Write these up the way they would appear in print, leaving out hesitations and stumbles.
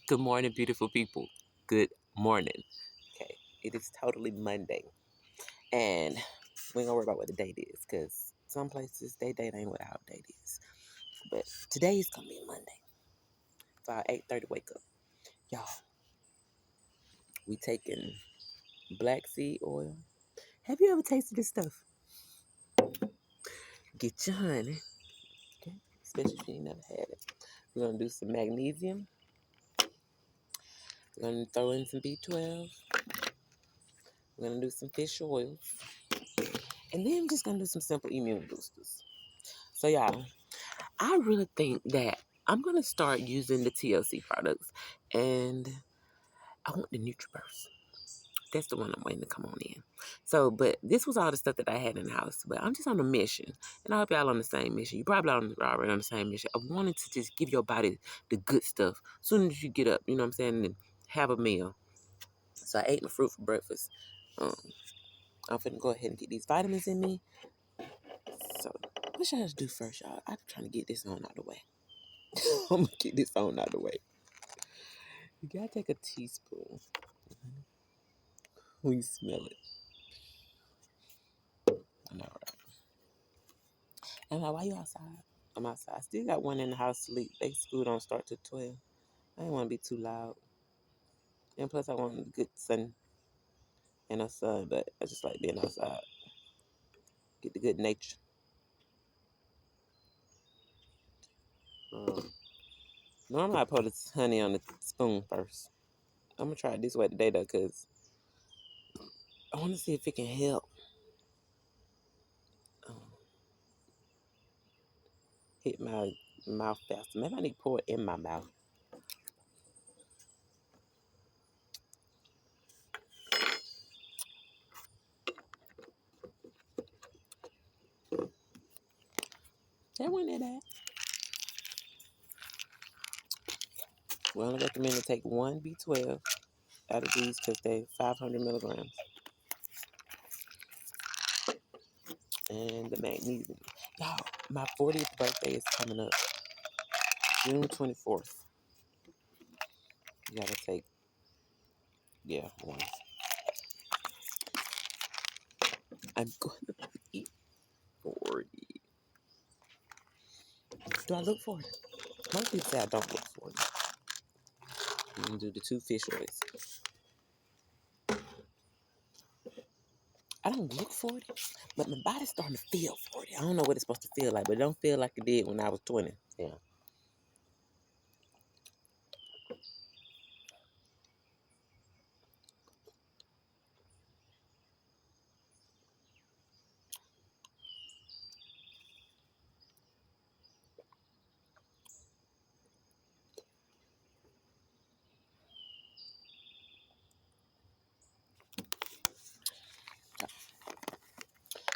Good morning, beautiful people. Good morning. Okay, it is totally Monday. And we ain't gonna worry about what the date is, because some places they date ain't what our date is. But today is gonna be Monday. It's our 8:30 wake up. Y'all, we taking black seed oil. Have you ever tasted this stuff? Get your honey. Okay. Especially if you ain't never had it. We're gonna do some magnesium. We're gonna throw in some B12. We're gonna do some fish oils. And then I'm just gonna do some simple immune boosters. So y'all, I really think that I'm going to start using the TLC products, and I want the NutriBurst. That's the one I'm waiting to come on in. So, but this was all the stuff that I had in the house, but I'm just on a mission, and I hope y'all on the same mission. You probably already on the same mission. I wanted to just give your body the good stuff as soon as you get up, you know what I'm saying, and have a meal. So I ate my fruit for breakfast. Um, I'm finna go ahead and get these vitamins in me. So, what should I do first, y'all? I'm trying to get this on out of the way. I'm gonna get this on out of the way. You gotta take a teaspoon when you smell it. I know, right? I'm like, why you outside? I'm outside. I still got one in the house sleep. They school don't start till 12. I didn't want to be too loud. And plus, I want good sun and a sun, but I just like being outside. Get the good nature. Normally, I put the honey on the spoon first. I'm gonna try it this way today, though, because I want to see if it can help um, hit my mouth faster. Maybe I need to pour it in my mouth. That wasn't that. We only recommend to take one B12 out of these because they 500 milligrams. And the magnesium. Y'all, my 40th birthday is coming up June 24th. You gotta take, one. I'm gonna be 40. Do I look 40? Most people say I don't look 40. I'm gonna do the two fish oils. I don't look 40, but my body's starting to feel 40. I don't know what it's supposed to feel like, but it don't feel like it did when I was 20. Yeah.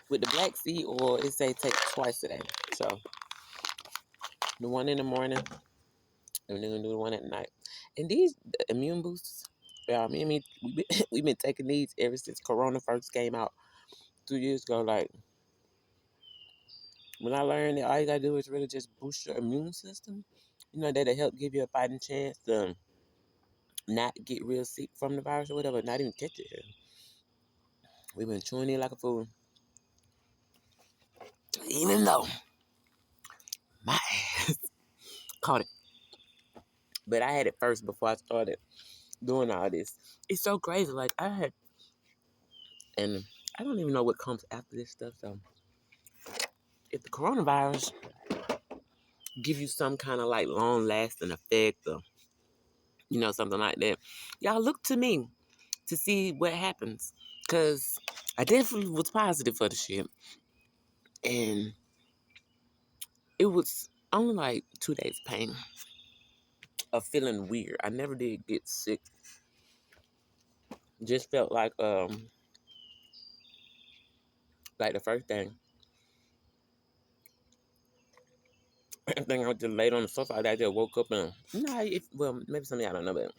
With the black seed oil, it say take twice a day. So the one in the morning, and then do the one at night. And these immune boosters, we've been taking these ever since Corona first came out 2 years ago. Like, when I learned that all you gotta do is really just boost your immune system, that'll help give you a fighting chance to not get real sick from the virus or whatever, not even catch it. We've been chewing it like a fool. Even though my ass caught it. But I had it first before I started doing all this. It's so crazy. Like, and I don't even know what comes after this stuff. So, if the coronavirus give you some kind of like long lasting effect or, something like that, y'all look to me to see what happens. Because I definitely was positive for the shit. And it was only like 2 days pain of feeling weird. I never did get sick. Just felt like the first thing. I think I just laid on the sofa. I just woke up and maybe some of y'all don't know, but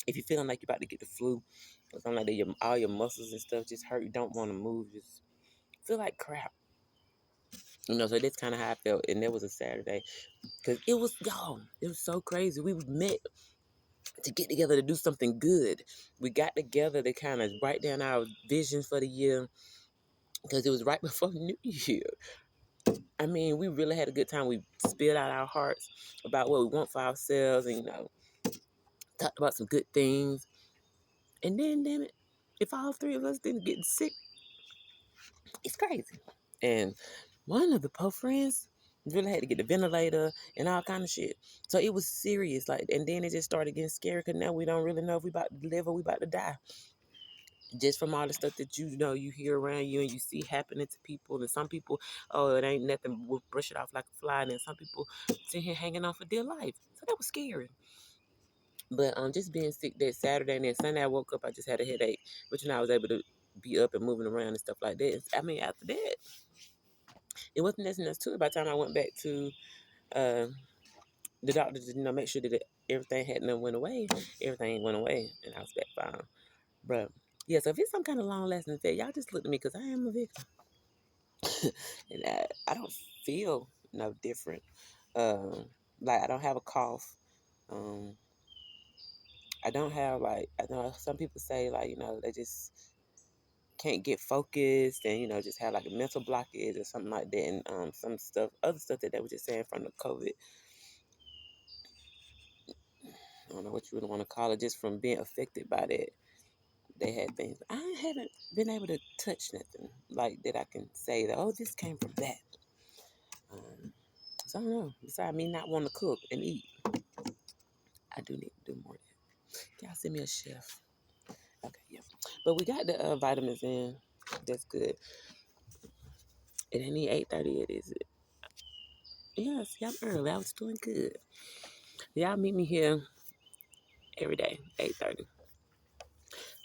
if you're feeling like you're about to get the flu or something like that, all your muscles and stuff just hurt. You don't want to move. Just feel like crap. So that's kind of how I felt. And that was a Saturday. Because it was so crazy. We met to get together to do something good. We got together to kind of write down our visions for the year because it was right before New Year. I mean, we really had a good time. We spilled out our hearts about what we want for ourselves and, talked about some good things. And then, damn it, if all three of us didn't get sick, it's crazy. And one of the poor friends really had to get the ventilator and all kind of shit. So it was serious. Like, and then it just started getting scary because now we don't really know if we about to live or we about to die. Just from all the stuff that you hear around you and you see happening to people. And some people, oh, it ain't nothing, we'll brush it off like a fly. And then some people sit here hanging on for dear life. So that was scary. But just being sick that Saturday and then Sunday I woke up, I just had a headache. But I was able to be up and moving around and stuff like that. I mean, after that, it wasn't nothing else to it. By the time I went back to uh, the doctor to make sure that everything hadn't went away, everything went away and I was back fine. But yeah, so if it's some kind of long lasting effect, y'all just look at me because I am a victim. And I don't feel no different. Like I don't have a cough. Um, I don't have I know some people say they just can't get focused and just have like a mental blockage or something like that, and some other stuff that they were just saying from the COVID. I don't know what you really want to call it, just from being affected by that. They had things. I haven't been able to touch nothing like that. I can say that this came from that. So I don't know. Besides me not wanting to cook and eat, I do need to do more of that. Y'all send me a chef. Okay, yeah. But we got the vitamins in. That's good. It ain't 8:30 yet, is it? Yes, yeah, I'm early. I was doing good. Y'all meet me here every day, 8:30.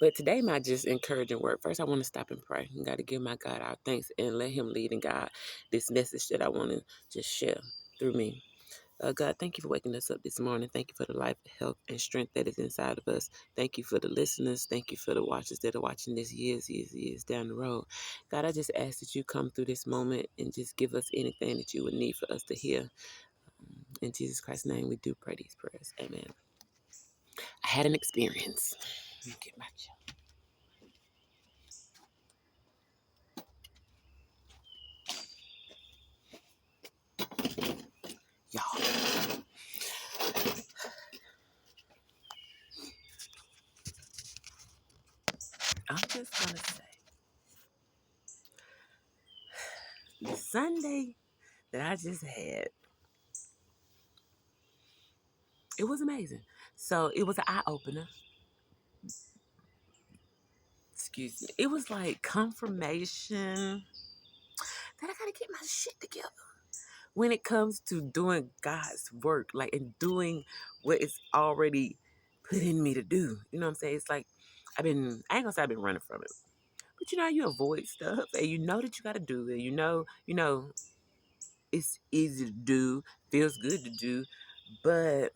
But today, my just encouraging word. First, I want to stop and pray. I got to give my God our thanks and let Him lead and guide this message that I want to just share through me. God, thank you for waking us up this morning. Thank you for the life, health, and strength that is inside of us. Thank you for the listeners. Thank you for the watchers that are watching this years down the road. God, I just ask that you come through this moment and just give us anything that you would need for us to hear. In Jesus Christ's name, we do pray these prayers. Amen. I had an experience. Let me get my chill. Y'all, I'm just going to say, the Sunday that I just had, it was amazing. So it was an eye opener. Excuse me. It was like confirmation that I gotta get my shit together when it comes to doing God's work, like and doing what is already put in me to do. You know what I'm saying? It's like I ain't gonna say I've been running from it, but how you avoid stuff and you know that you gotta do it. It's easy to do, feels good to do, but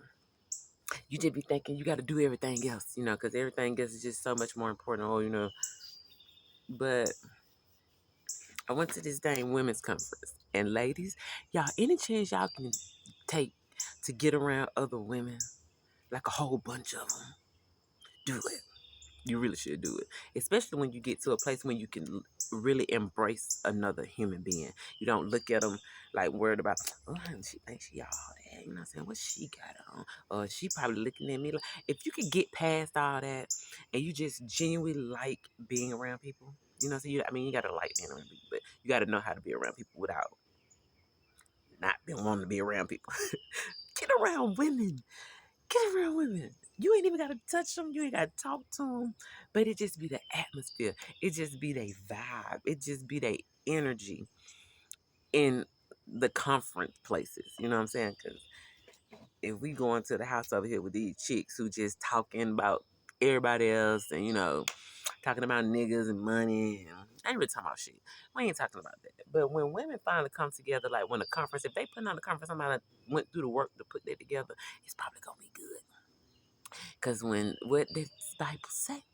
you just be thinking you gotta do everything else, because everything else is just so much more important. But I went to this dang women's conference. And ladies, y'all, any chance y'all can take to get around other women, like a whole bunch of them, do it. You really should do it. Especially when you get to a place when you can really embrace another human being. You don't look at them like worried about, oh, she thinks she all that. You know what I'm saying? What she got on? Or she probably looking at me like, if you could get past all that and you just genuinely like being around people, so you got to like being around people, but you got to know how to be around people without not being wanting to be around people. Get around women. Get around women. You ain't even got to touch them. You ain't got to talk to them. But it just be the atmosphere. It just be their vibe. It just be their energy in the conference places. You know what I'm saying? Because if we go into the house over here with these chicks who just talking about everybody else and, talking about niggas and money, and I ain't really talking about shit. We ain't talking about that. But when women finally come together, like when a conference, if they put on a conference, somebody went through the work to put that together, it's probably going to be good. Because what did the Bible say?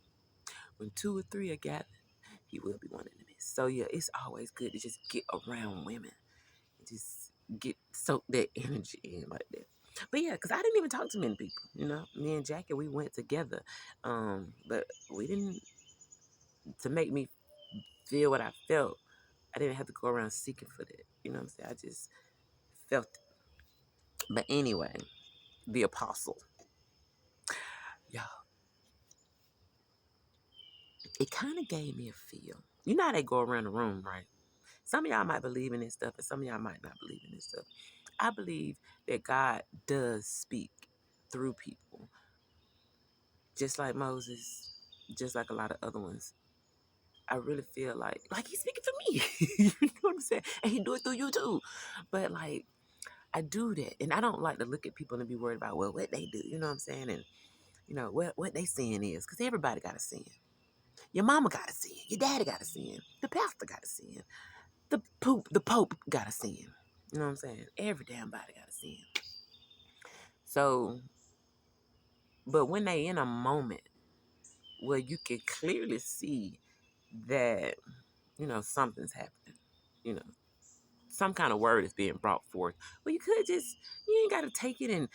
When two or three are gathered, he will be one in the midst. So yeah, it's always good to just get around women. Just soak that energy in like that. But yeah, because I didn't even talk to many people. Me and Jackie, we went together, but we didn't to make me feel what I felt. I didn't have to go around seeking for that. You know what I'm saying? I just felt it. But anyway, the apostle, y'all, it kind of gave me a feel. You know how they go around the room, right? Some of y'all might believe in this stuff, and some of y'all might not believe in this stuff. I believe that God does speak through people, just like Moses, just like a lot of other ones. I really feel like he's speaking for me. You know what I'm saying? And he do it through you too. But like I do that, and I don't like to look at people and be worried about what they do. You know what I'm saying? And what they sin is, because everybody got a sin. Your mama got a sin. Your daddy got a sin. The pastor got a sin. The Pope got a sin. You know what I'm saying? Every damn body got a sin. So, but when they in a moment where you can clearly see that, something's happening, you know, some kind of word is being brought forth. Well, you ain't got to take it and,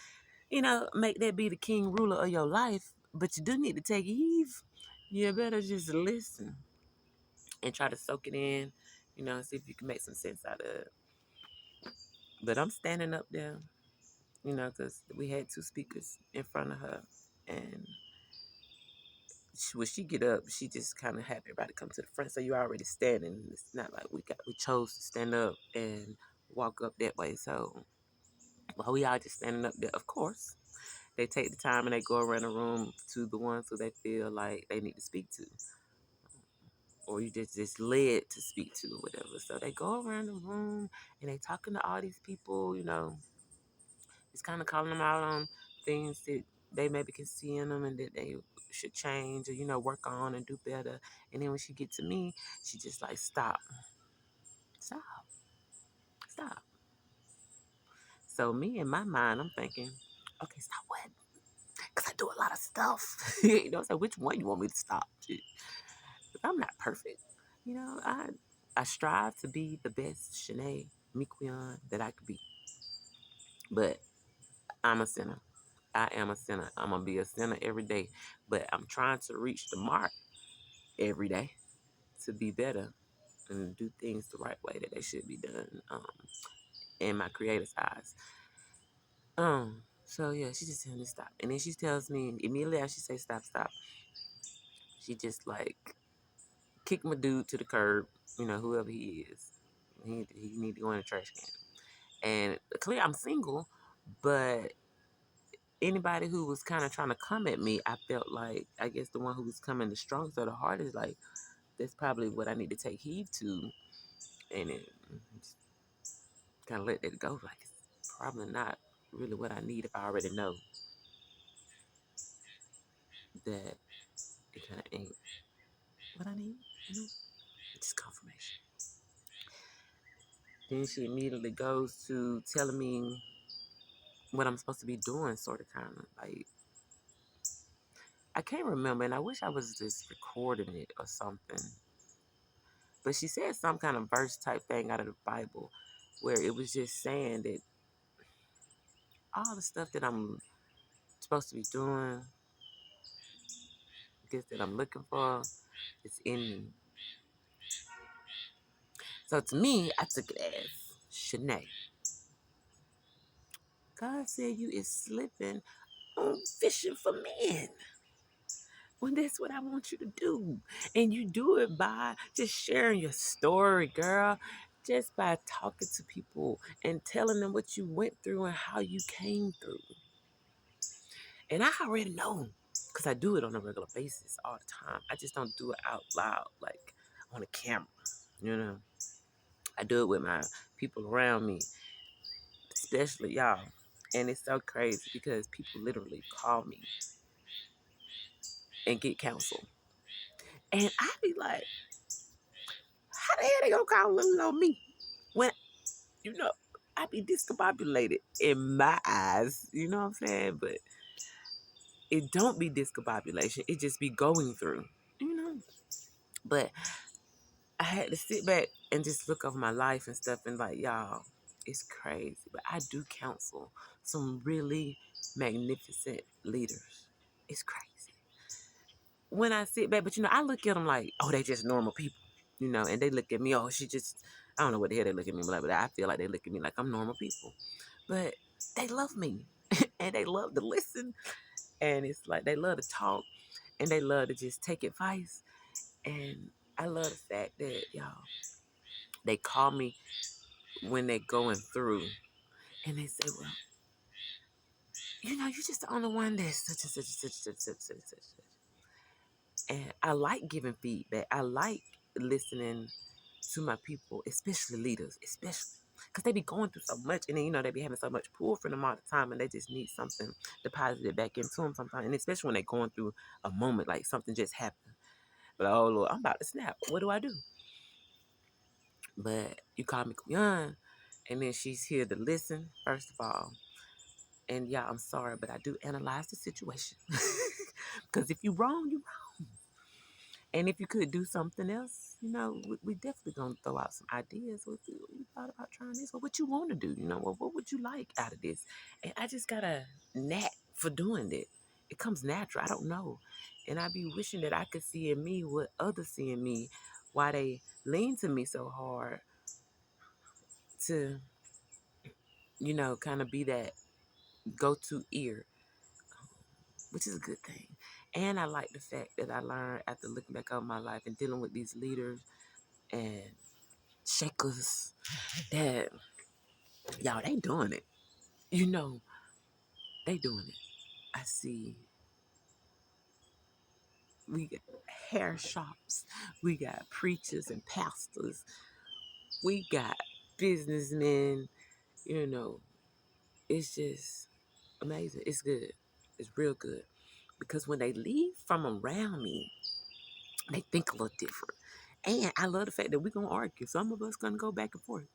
make that be the king ruler of your life, but you do need to take heed. You better just listen and try to soak it in, see if you can make some sense out of it. But I'm standing up there, because we had two speakers in front of her, and when she get up, she just kind of had everybody come to the front. So you're already standing. It's not like we chose to stand up and walk up that way. So while we all just standing up there, of course, they take the time and they go around the room to the ones who they feel like they need to speak to, or you just led to speak to, or whatever. So they go around the room and they talking to all these people, just kind of calling them out on things that they maybe can see in them and that they should change or, work on and do better. And then when she get to me, she just like, stop. So me in my mind, I'm thinking, okay, stop what? Because I do a lot of stuff. So which one you want me to stop? I'm not perfect. I strive to be the best Shanae Miquion that I could be. But I'm a sinner. I am a sinner. I'm going to be a sinner every day. But I'm trying to reach the mark every day to be better and do things the right way that they should be done in my creator's eyes. So yeah, she just tells me stop. And then she tells me, immediately after she says stop, she just like kick my dude to the curb, whoever he is. He need to go in the trash can. And clearly I'm single, but anybody who was kind of trying to come at me, I felt like, I guess the one who was coming the strongest or the hardest, like, that's probably what I need to take heed to. And it kind of let that go. Like, it's probably not really what I need if I already know that it kind of ain't what I need. It's just confirmation. Then she immediately goes to telling me what I'm supposed to be doing, sort of, kind of. Like, I can't remember, and I wish I was just recording it or something. But she said some kind of verse type thing out of the Bible where it was just saying that all the stuff that I'm supposed to be doing, I guess that I'm looking for, is in me. So to me, I took it as Shanae. God said you is slipping on fishing for men. Well, that's what I want you to do. And you do it by just sharing your story, girl. Just by talking to people and telling them what you went through and how you came through. And I already know, because I do it on a regular basis all the time. I just don't do it out loud, like on a camera. I do it with my people around me, especially y'all. And it's so crazy because people literally call me and get counsel. And I be like, how the hell they gonna call little old me? When, I be discombobulated in my eyes. You know what I'm saying? But it don't be discombobulation. It just be going through. But I had to sit back and just look over my life and stuff and like, y'all, it's crazy. But I do counsel some really magnificent leaders. It's crazy. When I sit back, but I look at them like, oh, they just normal people, and they look at me, oh, she just, I don't know what the hell they look at me like, but I feel like they look at me like I'm normal people. But they love me and they love to listen, and it's like they love to talk and they love to just take advice. And I love the fact that, y'all, they call me when they're going through and they say, well, you're just the only one that's such and such and such. And I like giving feedback. I like listening to my people, especially leaders, especially because they be going through so much, and then they be having so much pull from them all the time, and they just need something deposited back into them sometimes, and especially when they're going through a moment like something just happened. But oh Lord, I'm about to snap. What do I do? But you call me Young, and then she's here to listen. First of all, and yeah, I'm sorry, but I do analyze the situation because if you're wrong, you're wrong. And if you could do something else, we definitely gonna throw out some ideas. What you thought about trying this? Or what you want to do? What would you like out of this? And I just got a knack for doing it. It comes natural. I don't know. And I be wishing that I could see in me what others see in me, why they lean to me so hard to, kind of be that go-to ear, which is a good thing. And I like the fact that I learned after looking back on my life and dealing with these leaders and shakers that, y'all, they doing it. They doing it. I see we got hair shops, we got preachers and pastors, we got businessmen, you know. It's just amazing. It's good. It's real good. Because when they leave from around me, they think a little different. And I love the fact that we're gonna argue. Some of us gonna go back and forth.